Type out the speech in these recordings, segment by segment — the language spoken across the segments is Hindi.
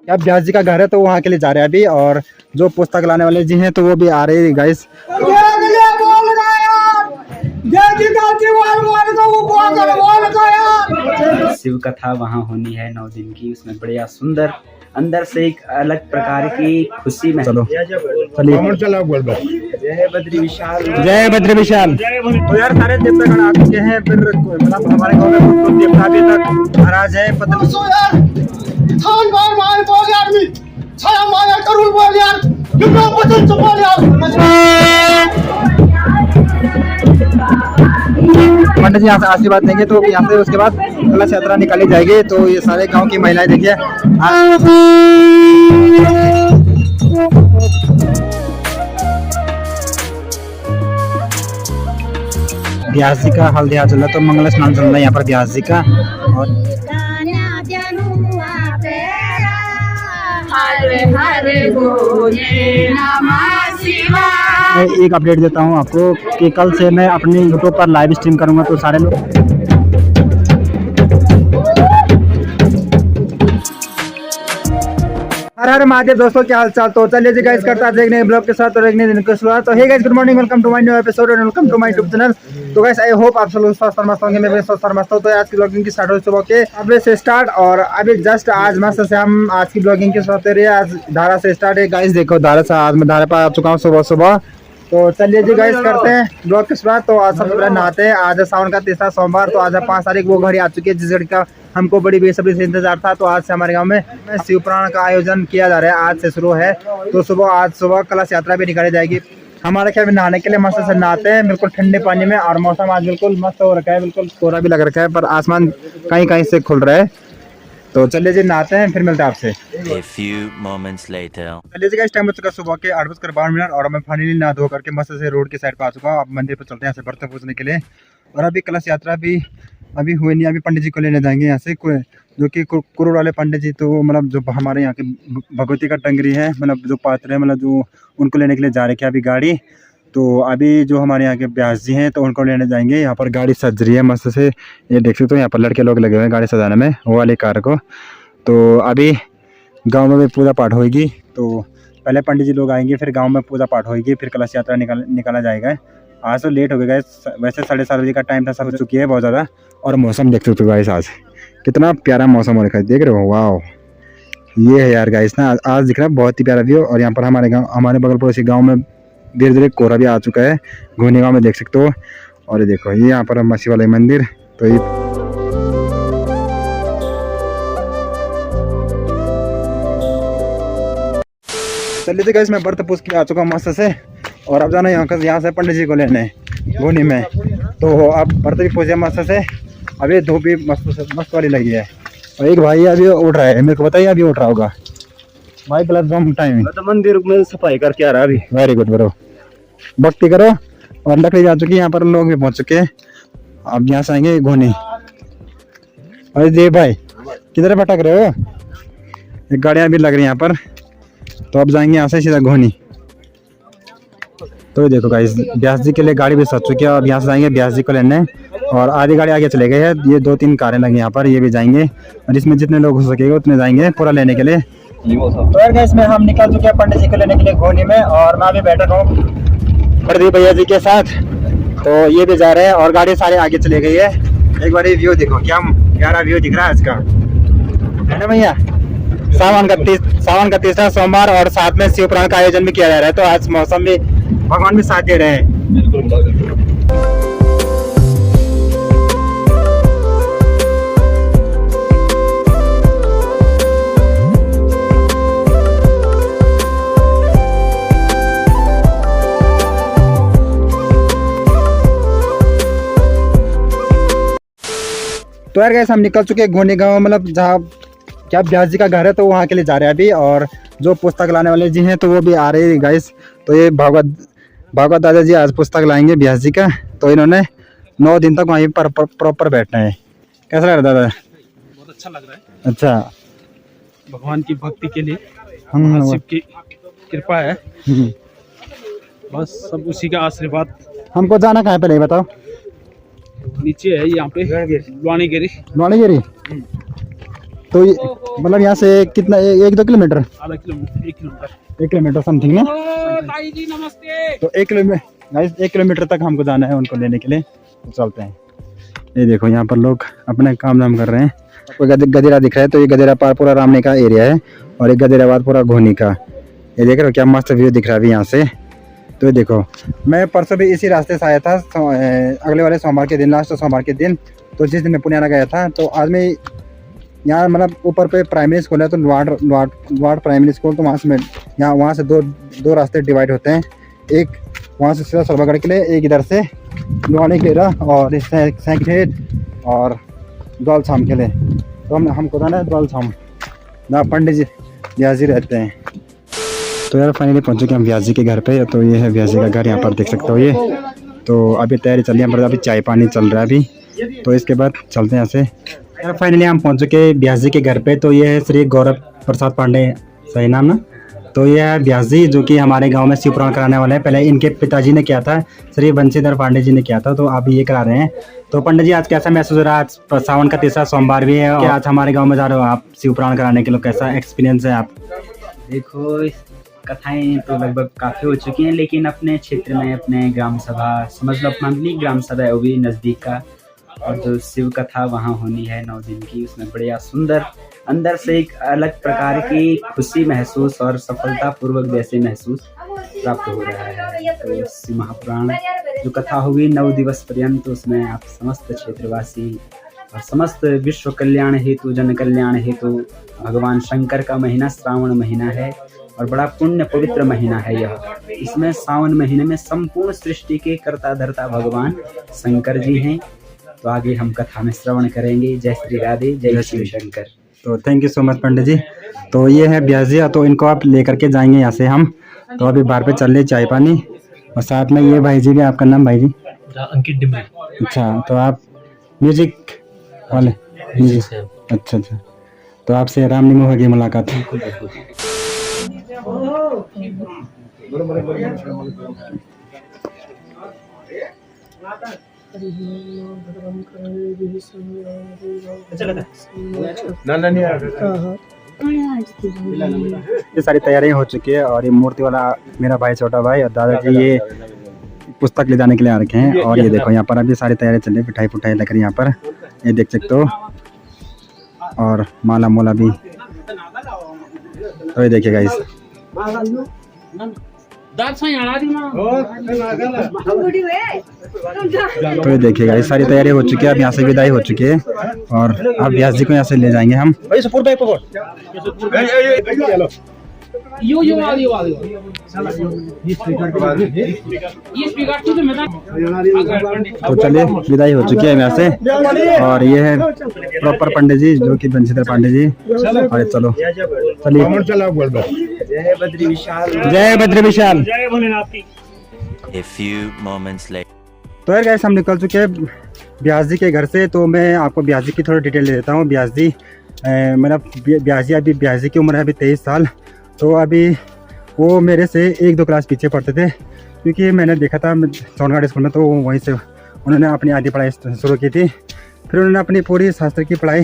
अब ब्यास जी का घर है तो वहाँ के लिए जा रहे हैं अभी। और जो पुस्तक लाने वाले जी हैं तो वो भी आ रहे हैं गाइस। शिव कथा वहाँ होनी है 9 दिन की, उसमें बढ़िया सुंदर अंदर से एक अलग प्रकार की खुशी में। चलो चलिए। जय बद्री विशाल, जय बद्री विशाल। तो यार सारे देवतागण आ चुके हैं, फिर मतलब हमारे गाँव में तो देवता अभी तक महाराज है पंडित जी यहाँ से आशीर्वाद देंगे तो यहाँ से उसके बाद कलश यात्रा निकाली जाएगी। तो ये सारे गांव की महिलाएं देखिए ब्यास जी का हल्दिया चल रहा है, तो मंगल स्नान चल रहा है यहाँ पर ब्यास जी का। और मैं एक अपडेट देता हूँ आपको कि कल से मैं अपने यूट्यूब पर लाइव स्ट्रीम करूंगा, तो सारे लोग हर हर महादेव दोस्तों, क्या हाल चाल। तो चलिए जी गाइस करता है देखने ब्लॉग के साथ और एक नए दिन की शुरुआत। तो hey guys good morning, welcome to my new episode and welcome to my YouTube channel. तो गाइस आई होप आप सब लोग स्वस्थ और मस्त होंगे, मैं भी स्वस्थ और मस्त हूं। तो आज की ब्लॉगिंग की स्टार्ट हो सुबह के अभी से स्टार्ट, और अभी जस्ट आज मस्त से हम आज की ब्लॉगिंग की शुरुआत कर रहे हैं। आज धारा से स्टार्ट है गाइस, देखो धारा से आज मैं धारा पर आ चुका हूँ सुबह सुबह। तो चलिए जी गाइस करते हैं ब्लॉग की शुरुआत। तो आज सबसे पहले नहाते हैं, आज सावन का तीसरा सोमवार। तो आज 5 तारीख वो घड़ी आ चुकी है जिस घड़ी का हमको बड़ी बेसब्री से इंतजार था। तो आज से हमारे गांव में शिव पुराण का आयोजन किया जा रहा है, आज से शुरू है। तो आज सुबह कलश यात्रा भी निकाली जाएगी। हमारे ख्याल में नहाने के लिए मस्त से नहाते हैं बिल्कुल ठंडे पानी में, और मौसम आज बिल्कुल मस्त हो रखा है, बिल्कुल कोहरा भी लग रखा है, पर आसमान कहीं कहीं से खुल रहा है। तो चलिए जी नहाते हैं, फिर मिलते हैं आपसे। चलिए जी इस टाइम हो चुका सुबह के 8:52, और मैं फाइनली नहा धो करके मस्त से रोड की साइड पर आ चुका हूँ। अब मंदिर पर चलते हैं यहाँ से बर्तन पूजने के लिए। और अभी कलश यात्रा भी अभी हुई नहीं, अभी पंडित जी को लेने जाएंगे यहाँ से, जो कि कुरुड़ वाले पंडित जी। तो मतलब जो हमारे यहाँ के भगवती का टंगरी है, मतलब जो पात्र है, मतलब जो उनको लेने के लिए जा रहे हैं अभी गाड़ी। तो अभी जो हमारे यहाँ के ब्यास जी हैं तो उनको लेने जाएंगे। यहाँ पर गाड़ी सज रही है मस्त से, ये देख सकते हो। यहाँ पर लड़के लोग लगे हुए हैं गाड़ी सजाने में, वो वाली कार को। तो अभी गांव में भी पूजा पाठ होगी। तो पहले पंडित जी लोग आएंगे, फिर गांव में पूजा पाठ होगी, फिर कलश यात्रा निकाला जाएगा। आज तो लेट हो गया वैसे 7:30 बजे का टाइम था, सब हो चुकी है बहुत ज़्यादा। और मौसम देख सकते हो गाइस, आज कितना प्यारा मौसम हो रखा है, देख रहे हो। वाह, ये है यार गाइस ना, आज दिख रहा है बहुत ही प्यारा व्यू। और यहाँ पर हमारे बगल पड़ोसी गाँव में धीरे धीरे कोहरा भी आ चुका है, घूमने गाँव में देख सकते हो। और ये देखो, ये यहाँ पर मसी वाले मंदिर। तो ये चलिए गाइस मैं बर्तन पूछ के आ चुका हूँ मस्त से, और अब जाना यहाँ से पंडित जी को लेने घूनी में। तो अब बर्तन भी पूछे मस्त से, अभी धूप भी मस्त वाली लगी है। और एक भाई अभी उठ रहा है, मेरे को बताइए अभी उठ रहा होगा भाई, प्लेटफॉर्म टाइम तो मंदिर में सफाई करके आ रहा है अभी। वेरी गुड ब्रो, भक्ति करो। और लकड़ी आ चुकी है, यहाँ पर लोग भी पहुँच चुके हैं। अब यहाँ से आएंगे घोनी। अरे देव भाई किधर भटक रहे हो, एक गाड़ियाँ भी लग रही है यहाँ पर। तो अब जाएंगे यहाँ से सीधा घोनी। तो देखो गाइस ब्यास जी के लिए गाड़ी भी सज चुकी है, अब यहाँ से जाएंगे ब्यास जी को लेने। और आधी गाड़ी आगे चले गए हैं, ये 2-3 कारें लगी यहाँ पर, ये भी जाएंगे। और इसमें जितने लोग हो सकेगा उतने जाएंगे पूरा लेने के लिए। तो यार गाइस में हम निकल चुके हैं पंडित जी को लेने के लिए घोनी में, और मैं भी बैठा हूँ प्रदीप भैया जी के साथ। तो ये भी जा रहे हैं और गाड़ी सारे आगे चले गई है। एक बार ये व्यू देखो, क्या प्यारा व्यू दिख रहा है आज का, है ना भैया। सावन का तीसरा सोमवार, और साथ में शिव पुराण का आयोजन भी किया जा रहा है। तो आज मौसम भी भगवान भी साथ दे रहे हैं। तो यार गाइस हम निकल चुके हैं घोनी गाँव, मतलब जहाँ क्या ब्यास जी का घर है, तो वहाँ के लिए जा रहे हैं अभी। और जो पुस्तक लाने वाले जी हैं तो वो भी आ रहे हैं गाइस। तो ये भागवत दादा जी आज पुस्तक लाएंगे ब्यास जी का। तो इन्होंने 9 दिन तक वहीं पर प्रॉपर बैठना है। कैसा लग रहा है दादा? बहुत अच्छा लग रहा है। अच्छा, भगवान की भक्ति के लिए शिव की कृपा है, बस सब उसी का आशीर्वाद। हमको जाना कहाँ है पहले बताओ? नीचे है यहाँ पे लुआनीगिरी। तो मतलब यहाँ से कितना 1-2 किलोमीटर, आधा किलोमीटर, 1 किलोमीटर, 1 किलोमीटर समथिंग ना। ताई जी नमस्ते। तो 1 किलोमीटर तक हमको जाना है उनको लेने के लिए, तो चलते हैं। ये देखो यहाँ पर लोग अपने काम धाम कर रहे हैं। कोई गदेरा दिख रहा है, तो ये गदेरा पार पूरा रामने का एरिया है और एक गदेराबाद पूरा घोनी का। ये देख रहे हो क्या मस्त व्यू दिख रहा है अभी यहाँ से। तो ये देखो मैं परसों भी इसी रास्ते से आया था, अगले वाले सोमवार के दिन, लास्ट सोमवार के दिन। तो जिस दिन मैं पुण्याना गया था, तो आज मैं यहाँ मतलब ऊपर पे प्राइमरी स्कूल है, तो लुआड प्राइमरी स्कूल, तो वहाँ से मैं यहाँ वहाँ से दो रास्ते डिवाइड होते हैं। एक वहाँ से सीधा सरबागढ़ के लिए, एक इधर से लुआने के लिए और सैंकरेट और दौलछाम के लिए। तो हमको जाना है दौलछाम, जहाँ पंडित जी व्यास जी रहते हैं। तो यार फाइनली पहुँच चुके हम व्यास जी के घर पे। तो ये है व्यास जी का घर, यहाँ पर देख सकते हो ये। तो अभी तैयारी चल रही है, पर अभी चाय पानी चल रहा है अभी। तो इसके बाद चलते हैं यहाँ से। यार फाइनली हम पहुँच चुके व्यास जी के घर पे। तो ये है श्री गौरव प्रसाद पांडे, सही नाम ना। तो ये है व्यास जी जो कि हमारे गांव में शिव पुराण कराने वाले हैं। पहले इनके पिताजी ने किया था, श्री बंशीधर पांडे जी ने किया था, तो अभी ये करा रहे हैं। तो पंडित जी आज कैसा महसूस हो रहा है? आज सावन का 3रा सोमवार भी है और आज हमारे गांव में जा रहे हो आप शिव पुराण कराने के लिए, कैसा एक्सपीरियंस है आप? देखो कथाएं तो लगभग काफ़ी हो चुकी हैं, लेकिन अपने क्षेत्र में अपने ग्राम सभा समझ लो, अपना अपनी ग्राम सभा है वो भी नज़दीक का, और जो शिव कथा वहाँ होनी है 9 दिन की, उसमें बढ़िया सुंदर अंदर से एक अलग प्रकार की खुशी महसूस और सफलतापूर्वक जैसे महसूस प्राप्त हो रहा है। तो शिव महापुराण जो कथा होगी 9 दिवस पर्यंत, उसमें आप समस्त क्षेत्रवासी और समस्त विश्व कल्याण हेतु, जन कल्याण हेतु, भगवान शंकर का महीना श्रावण महीना है और बड़ा पुण्य पवित्र महीना है यह। इसमें सावन महीने में संपूर्ण सृष्टि के कर्ता धर्ता भगवान शंकर जी हैं। तो आगे हम कथा में श्रवण करेंगे। जय श्री राधे, जय शिव शंकर। तो थैंक यू सो मच पंडित जी। तो ये है व्यास जी, तो इनको आप लेकर के जाएंगे यहाँ से हम। तो अभी बाहर पे चल रहे चाय पानी, और साथ में ये भाई जी भी। आपका नाम भाई जी? अंकित डिमरी। अच्छा, तो आप म्यूजिक वाले? अच्छा। तो आपसे रामनिमो होगी मुलाकात। ये सारी तैयारियां हो चुकी है और ये मूर्ति वाला मेरा भाई, छोटा भाई, और दादाजी ये पुस्तक ले जाने के लिए आ रखे हैं। और ये देखो यहाँ पर अभी सारी तैयारी चल रही है, पिठाई पुठाई लग रही है यहाँ पर, ये देख सकते हो। और माला मोला भी। तो ये देखिएगा इस, तो ये देखिएगा ये सारी तैयारी हो चुकी है। अब यहाँ से विदाई हो चुकी है और अब व्यास जी को यहाँ से ले जाएंगे हम। तो चलिए विदाई हो चुकी है यहाँ से। और ये है प्रॉपर पंडित जी जो कि बंशीधर पांडे जी। और चलो चलिए, जय बद्री विशाल, जय Badri Vishal. A few moments later. तो यार गाइस हम निकल चुके हैं व्यास जी के घर से। तो मैं आपको व्यास जी की थोड़ी डिटेल दे देता हूँ। व्यास जी मेरा व्यास जी की उम्र है अभी 23 साल। तो अभी वो मेरे से 1-2 क्लास पीछे पढ़ते थे, क्योंकि मैंने देखा था सोनगढ़ स्कूल में, तो वहीं से उन्होंने अपनी आधी पढ़ाई शुरू की थी। फिर उन्होंने अपनी पूरी शास्त्र की पढ़ाई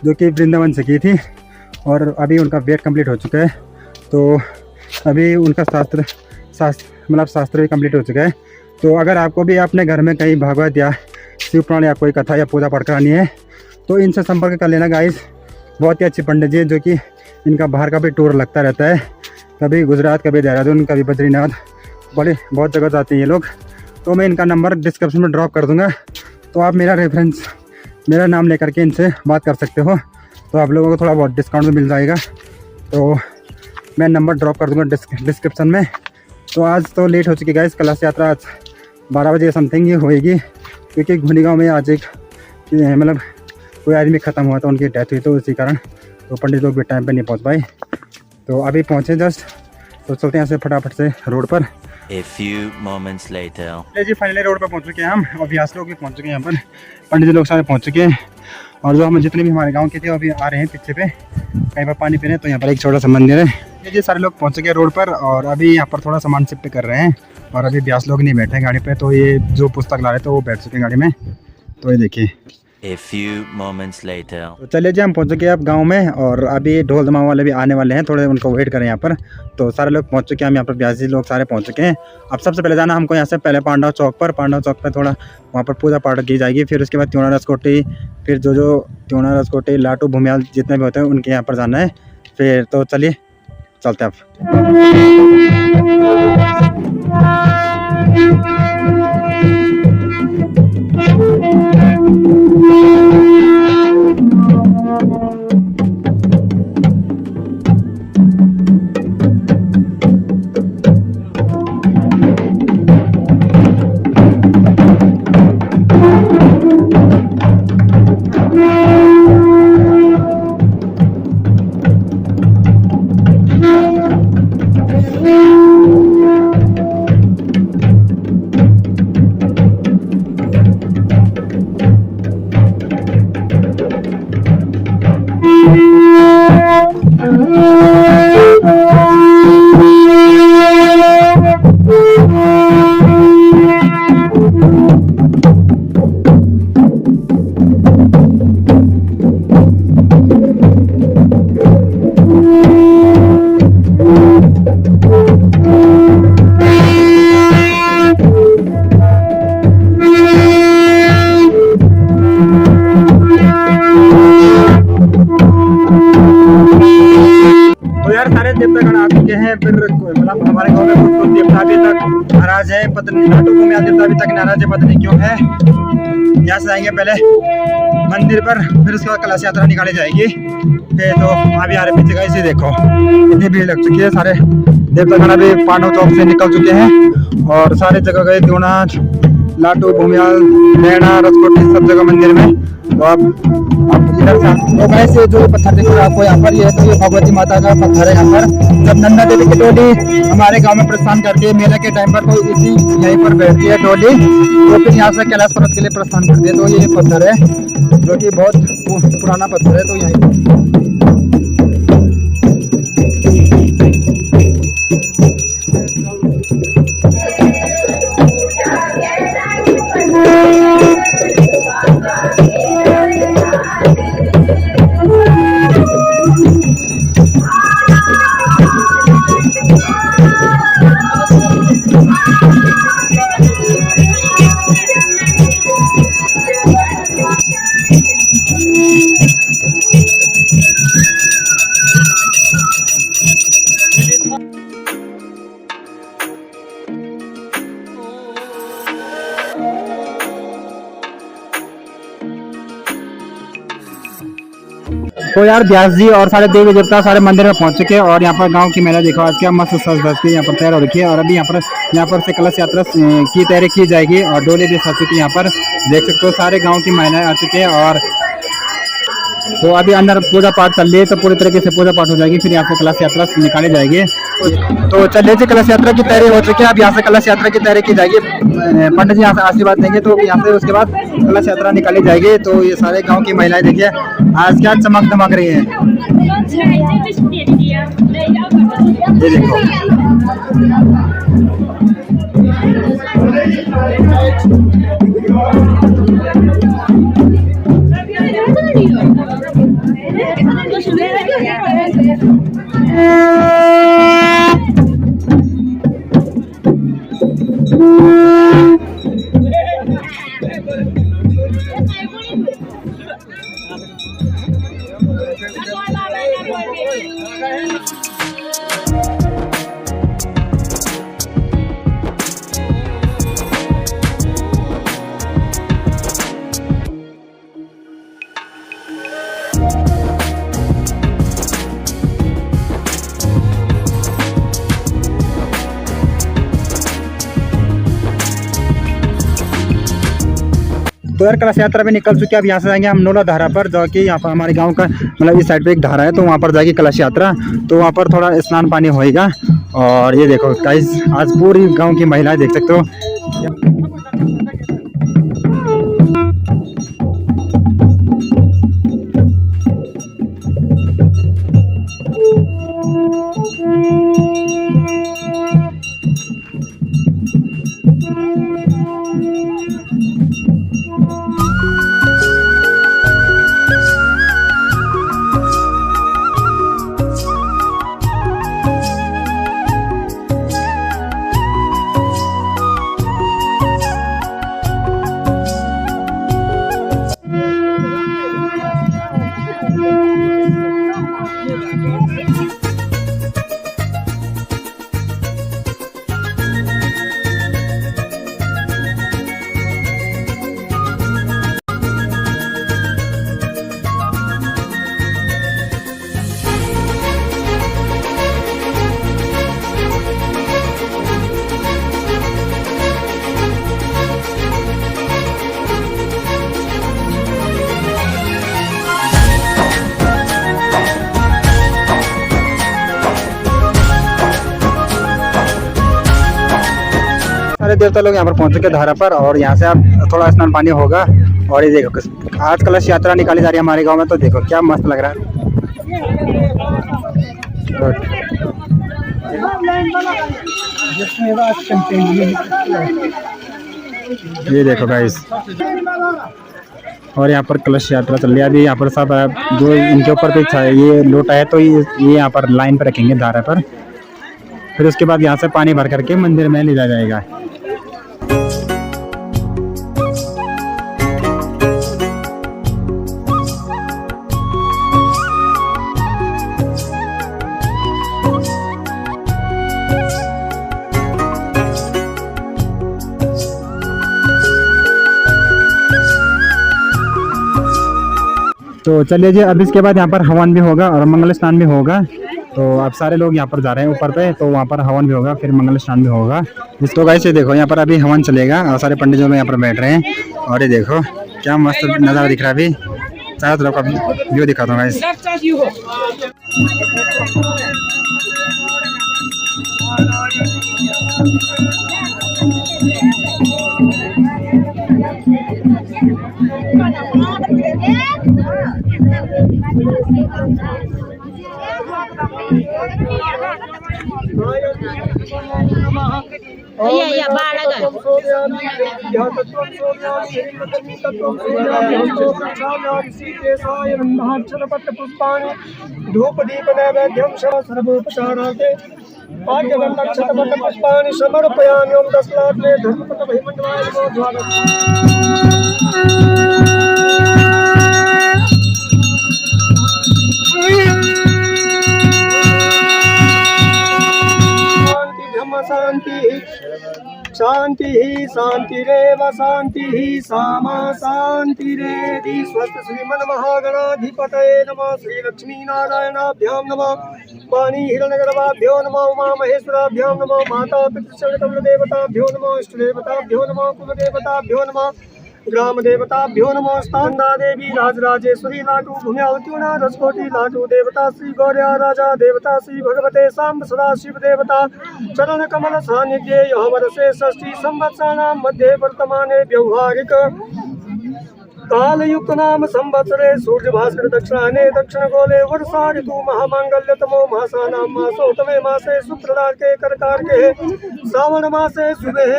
जो कि वृंदावन से की थी, और अभी उनका बीएड कंप्लीट हो चुका है। तो अभी उनका शास्त्र भी कंप्लीट हो चुका है। तो अगर आपको भी अपने घर में कहीं भागवत या शिव पुराण या कोई कथा या पूजा पाठ करानी है, तो इनसे संपर्क कर लेना गाइस। बहुत ही अच्छे पंडित जी, जो कि इनका बाहर का भी टूर लगता रहता है, कभी गुजरात, कभी देहरादून, कभी बद्रीनाथ, बहुत जगह जाते हैं ये लोग। तो मैं इनका नंबर डिस्क्रिप्शन में ड्रॉप कर दूँगा। तो आप मेरा नाम लेकर के इनसे बात कर सकते हो, तो आप लोगों को थोड़ा बहुत डिस्काउंट भी मिल जाएगा। तो मैं नंबर ड्रॉप कर दूँगा डिस्क्रिप्शन में। तो आज तो लेट हो चुकी है गाइस, कलश यात्रा आज 12 बजे समथिंग ही होएगी, क्योंकि घुनी गाँव में आज एक मतलब कोई आदमी ख़त्म हुआ था, उनकी डेथ हुई, तो उसी कारण तो पंडित लोग भी टाइम पे नहीं पहुंच पाए। तो अभी पहुंचे जस्ट, तो चलते हैं यहाँ से फटाफट से रोड पर। A few moments later. जी फाइनली रोड पर पहुंच चुके हैं हम, और व्यास लोग भी पहुंच चुके हैं यहाँ पर, पंडित जी लोग सारे पहुंच चुके हैं। और जो हम जितने भी हमारे गांव के थे वो अभी आ रहे हैं पीछे पे, कहीं पर पानी पी रहे हैं। तो यहाँ पर एक छोटा सा मंदिर है। ये सारे लोग पहुँच चुके हैं रोड पर, और अभी यहाँ पर थोड़ा सामान शिफ्ट कर रहे हैं। और अभी व्यास लोग नहीं बैठे हैं गाड़ी पे, तो ये जो पुस्तक ला रहे थे वो बैठ चुके हैं गाड़ी में। तो ये देखिए A few moments later. तो चलिए जी, हम पहुंच चुके हैं अब गांव में, और अभी ढोल धमाल वाले भी आने वाले हैं, थोड़े उनको वेट करें यहाँ पर। तो सारे लोग पहुंच चुके हैं, हम यहाँ पर ब्यासी लोग सारे पहुंच चुके हैं। अब सबसे पहले जाना हमको यहाँ से पहले पांडव चौक पर थोड़ा वहाँ पर पूजा पाठ की जाएगी। फिर उसके बाद त्योना रसकोटी, फिर जो त्योना रसकोटी लाटू भूमियाल जितने भी होते हैं उनके यहाँ पर जाना है। फिर तो चलिए चलते हैं देवतागण आ चुके हैं। फिर मतलब हमारे गांव में कुछ देवता अभी तक नाराज है, पता नहीं लाटू को में देवता अभी तक नाराज है, पता नहीं क्यों है। यहाँ से जाएंगे पहले मंदिर पर, फिर उसके बाद कलश यात्रा निकाली जाएगी। फिर तो अभी आ रहे पीछे का इसे देखो, इतनी भीड़ लग चुकी है। सारे देवतागण अभी पांडव चौक से निकल चुके हैं और सारे जगह गए, त्योना लाटू भूमियाल नैना रसकोटी सब जगह मंदिर में। तो अब इधर से तो वैसे जो पत्थर दिख रहा है आपको यहाँ पर, ये तो भगवती माता का पत्थर है यहाँ पर। जब नंदा देवी की डोली हमारे गांव में प्रस्थान करती है मेले के टाइम पर, तो इसी यहीं पर बैठती है डोली। तो फिर यहाँ से कैलाश पर्वत के लिए प्रस्थान करती है। तो ये पत्थर है जो कि बहुत पुराना पत्थर है। तो यहीं तो यार व्यास जी और सारे देवी देवता सारे मंदिर में पहुंच चुके हैं। और यहाँ पर गांव की मेला देखो आज क्या मस्त सज धज के यहाँ पर तैयार हो रखी है। और अभी यहाँ पर से कलश यात्रा की तैयारी की जाएगी और डोले भी सज चुकी है। यहाँ पर देख सकते हो सारे गांव की महिलाएं आ चुके हैं। और तो अभी अंदर पूजा पाठ चल रही है, तो पूरी तरीके से पूजा पाठ हो जाएगी। फिर यहाँ से कलश यात्रा निकाली जाएगी। तो चलिए जी, कलश यात्रा की तैयारी हो चुकी है। अब यहाँ से कलश यात्रा की तैयारी की जाएगी। पंडित जी यहाँ से आशीर्वाद देंगे, तो यहाँ से उसके बाद कलश यात्रा निकाली जाएगी। तो ये सारे गांव की महिलाएं देखिए आज क्या चमक धमक रही है। ये देखो तो यार कलश यात्रा भी निकल चुकी है। अब यहाँ से जाएंगे हम नोला धारा पर, जो कि यहाँ पर हमारे गांव का मतलब इस साइड पे एक धारा है, तो वहाँ पर जाएगी कलश यात्रा। तो वहाँ पर थोड़ा स्नान पानी होएगा। और ये देखो गाइस आज पूरी गांव की महिलाएं देख सकते हो। सारे देवता लोग यहाँ पर पहुँच चुके धारा पर, और यहाँ से आप थोड़ा स्नान पानी होगा। और ये देखो आज कलश यात्रा निकाली जा रही है हमारे गांव में, तो देखो क्या मस्त लग रहा है। ये देखो गाइस, और यहाँ पर कलश यात्रा चल रही है अभी। यहाँ पर सब जो इनके ऊपर पे ये लोटा है तो ये यहाँ पर लाइन पर रखेंगे धारा पर, फिर उसके बाद यहाँ से पानी भर करके मंदिर में ले जाया जाएगा। तो चलिए जी, अब इसके बाद यहाँ पर हवन भी होगा और मंगल स्नान भी होगा। तो आप सारे लोग यहाँ पर जा रहे हैं ऊपर पे, तो वहाँ पर हवन भी होगा, फिर मंगल स्नान भी होगा। इसको गाइस ये देखो, यहाँ पर अभी हवन चलेगा और सारे पंडित लोग यहाँ पर बैठ रहे हैं। और ये देखो क्या मस्त नज़ारा दिख रहा है। अभी चारों तरफ का व्यू दिखाता हूँ गाइस। धूप दीप नैवेद्यम सर्वोपचारार्थे पुष्पाणि समर्पयामि। ओम 10 लाख में धर्मपत भैमंडलाय नमो स्वागत। शांति शांति ही शांतिरेव शांति ही सामा शांतिरेधि। स्वस्थ श्रीमन महागणाधिपतये नमः। श्री लक्ष्मी नारायणाभ्यां नमः। वाणी हिरण्यगर्भाभ्यो नमः। उमा महेश्वराभ्यां नमः। माता पितृ देवताभ्यो नमः। इष्ट देवताभ्यो नमः। कुल देवताभ्यो नमः। ग्राम देवताभ्यो नमः। स्थानदा देवी राजराजेश्वरी लाटू भूम्यावत्युना रसकोटि लाटू देवता श्री गौर्या राजा देवता श्री भगवते सांब सदा शिव देवता चरण कमल सानिध्ये यह वर्षे षष्ठी संवत्सराणां मध्ये वर्तमाने व्यवहारिक कालयुक्त नाम संवत्सरे सूर्य भास्कर दक्षिणाने दक्षिण गोले वर्षा ऋतु महामांगल्यतमो मासानां मासोतमे मासे शुक्रदार्के कर्कारके श्रावण मासे शुभे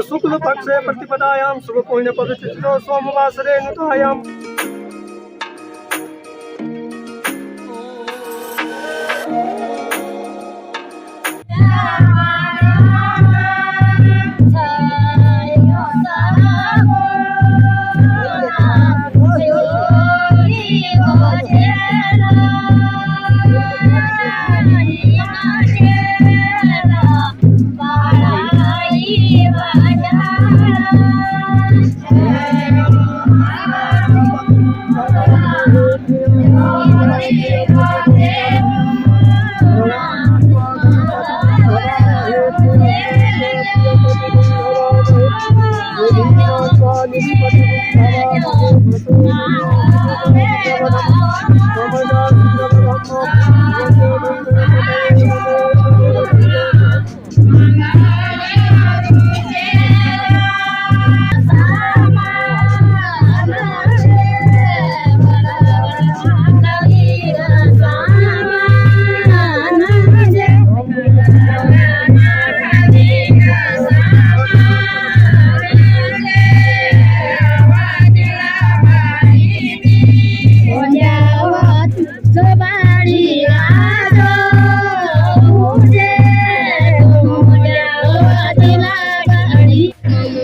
शुक्ल पक्षे प्रतिपदायां शुभ पुण्य पवित्र सोमवासरे नुतायां।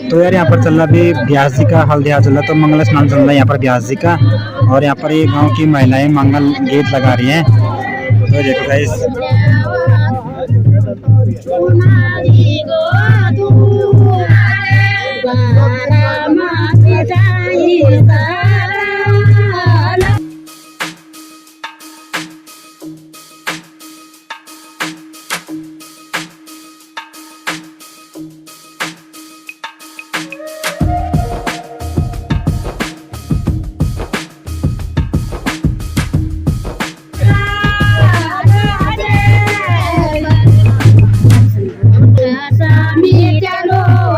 तो यार यहाँ पर चल रहा अभी ब्यास जी का हल्दिया चल रहा, तो मंगल स्नान चल रहा है यहाँ पर ब्यास जी का। और यहाँ पर ये गांव की महिलाएं मंगल गीत लगा रही हैं। तो देखो गाइस, Sami chalo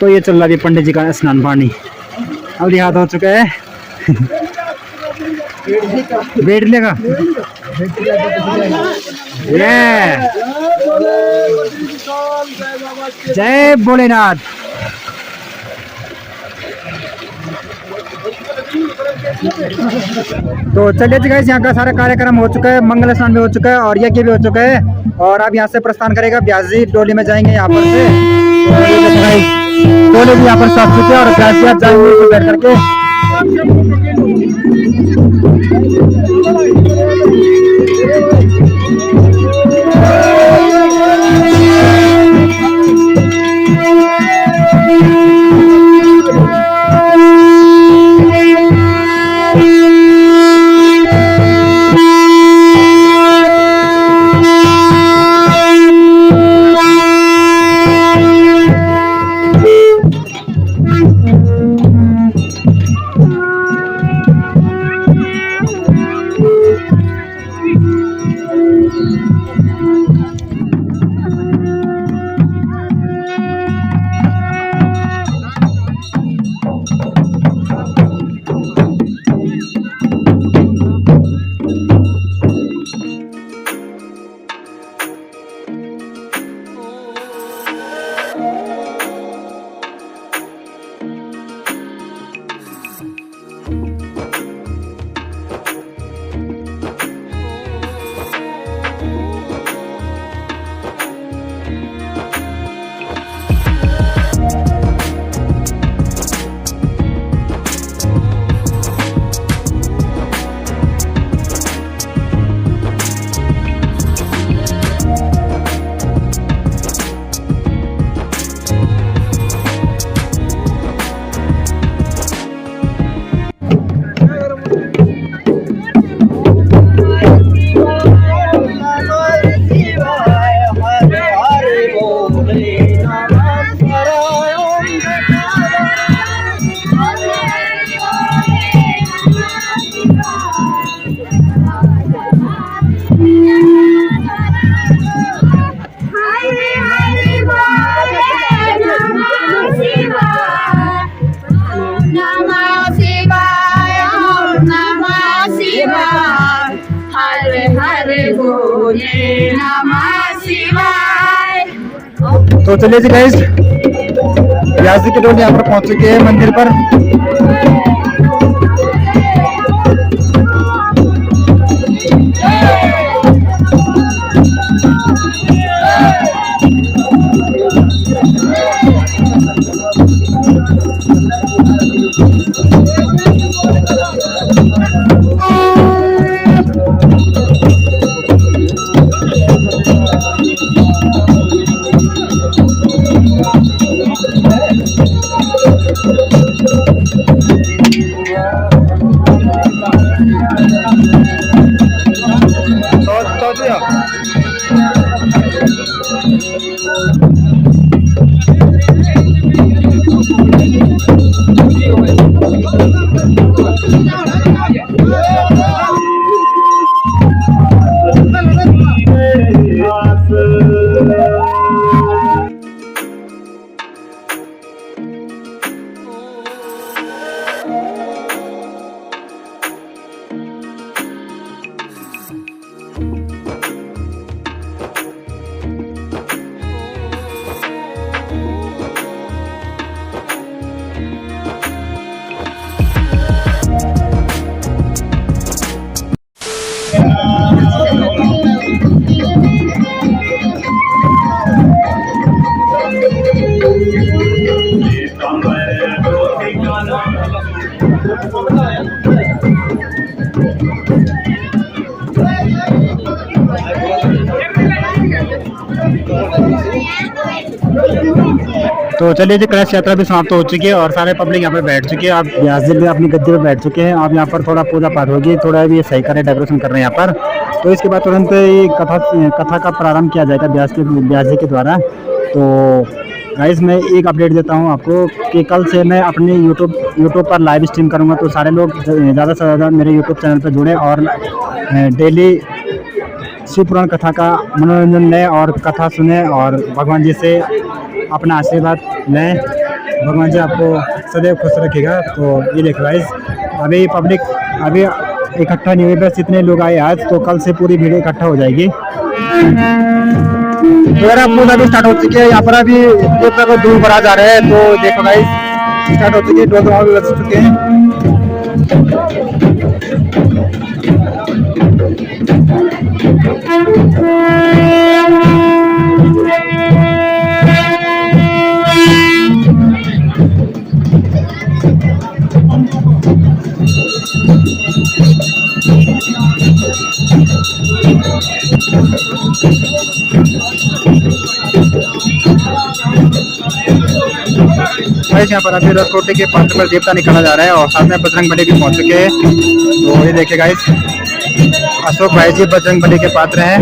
तो ये चल रहा है पंडित जी का स्नान पानी। अब हाथ हो चुका है बैठ लेगा जय भोलेनाथ। तो चलिए जी गाइस, यहाँ का सारा कार्यक्रम हो चुका है, मंगल स्नान भी हो चुका है और यज्ञ भी हो चुका है। और अब यहाँ से प्रस्थान करेगा ब्याजी डोली में जाएंगे यहाँ पर से। डोली भी यहाँ पर साफ चुके और ब्याजी आप जाएंगे बैठ करके। तो चलिए जी गाइस, ब्याजी की डोली यहाँ पर पहुंच चुके हैं मंदिर पर। तो चलिए जी, कलश यात्रा भी समाप्त हो चुकी है और सारे पब्लिक यहाँ पे बैठ चुके हैं। आप व्यास जी भी अपनी गद्दी पे बैठ चुके हैं। आप यहाँ पर थोड़ा पूजा पाठ होगी, थोड़ा भी सही कर रहे, डेकोरेशन कर रहे हैं यहाँ पर। तो इसके बाद तुरंत ये कथा का प्रारंभ किया जाएगा व्यास जी के द्वारा। तो गाइस मैं एक अपडेट देता हूँ आपको कि कल से मैं अपने यूट्यूब पर लाइव स्ट्रीम करूँगा। तो सारे लोग ज़्यादा से ज़्यादा मेरे यूट्यूब चैनल पर जुड़ें और डेली शिव पुराण कथा का मनोरंजन लें और कथा सुने और भगवान जी से अपना आशीर्वाद लें। भगवान जी आपको सदैव खुश रखेगा। तो ये देखो गाइस, अभी पब्लिक अभी इकट्ठा नहीं हुई, बस इतने लोग आए आज, तो कल से पूरी भीड़ इकट्ठा हो जाएगी। तो पूजा भी स्टार्ट हो चुकी है। यहाँ पर अभी देवता को दूर बढ़ा जा रहे हैं। तो देखो गाइस स्टार्ट हो चुकी है, डोल भी बज चुके हैं। यहाँ पर अभी रसकोटे के पात्र पर देवता निकाला जा रहा है और साथ में बजरंगबली भी पहुंच चुके हैं। तो ये देखिए गाइस, अशोक भाई जी बजरंगबली के पात्र हैं।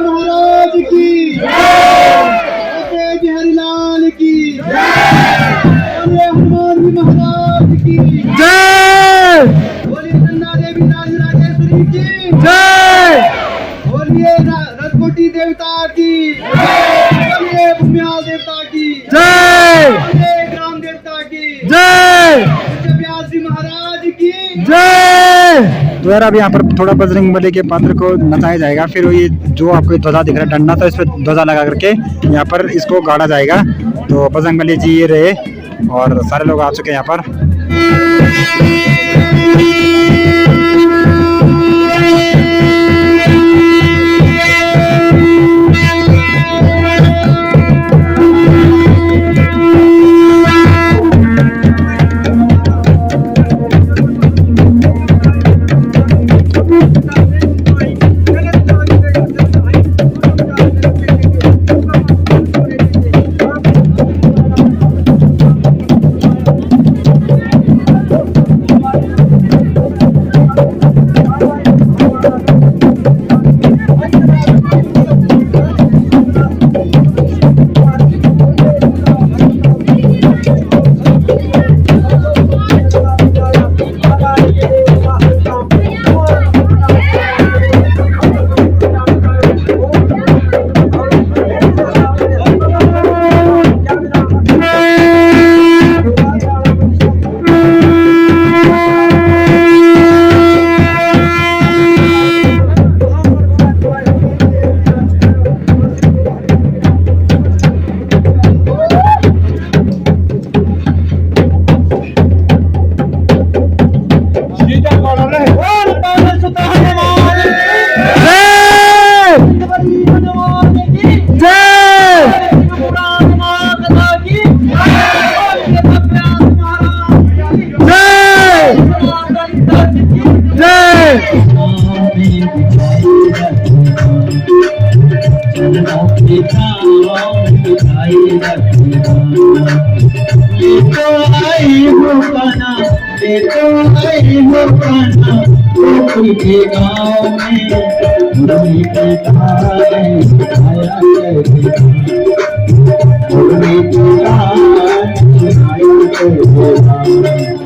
महाराज की हरिलाल की हनुमान जी महाराज की जय। बोलिए नंदा देवी राजेश्वरी की जय। बोलिए रसकोटी देवता की, बोलिए भूमिया देवता की। जय ग्राम देवता की जय व्यास जी महाराज की जय। तो यार अब यहाँ पर थोड़ा बजरंगबली के पात्र को नचाया जाएगा, फिर ये जो आपको ध्वजा दिख रहा है डंडा, तो इस पर ध्वजा लगा करके यहाँ पर इसको गाड़ा जाएगा। तो बजरंगबली जी ये रहे और सारे लोग आ चुके हैं यहाँ पर। गाँव में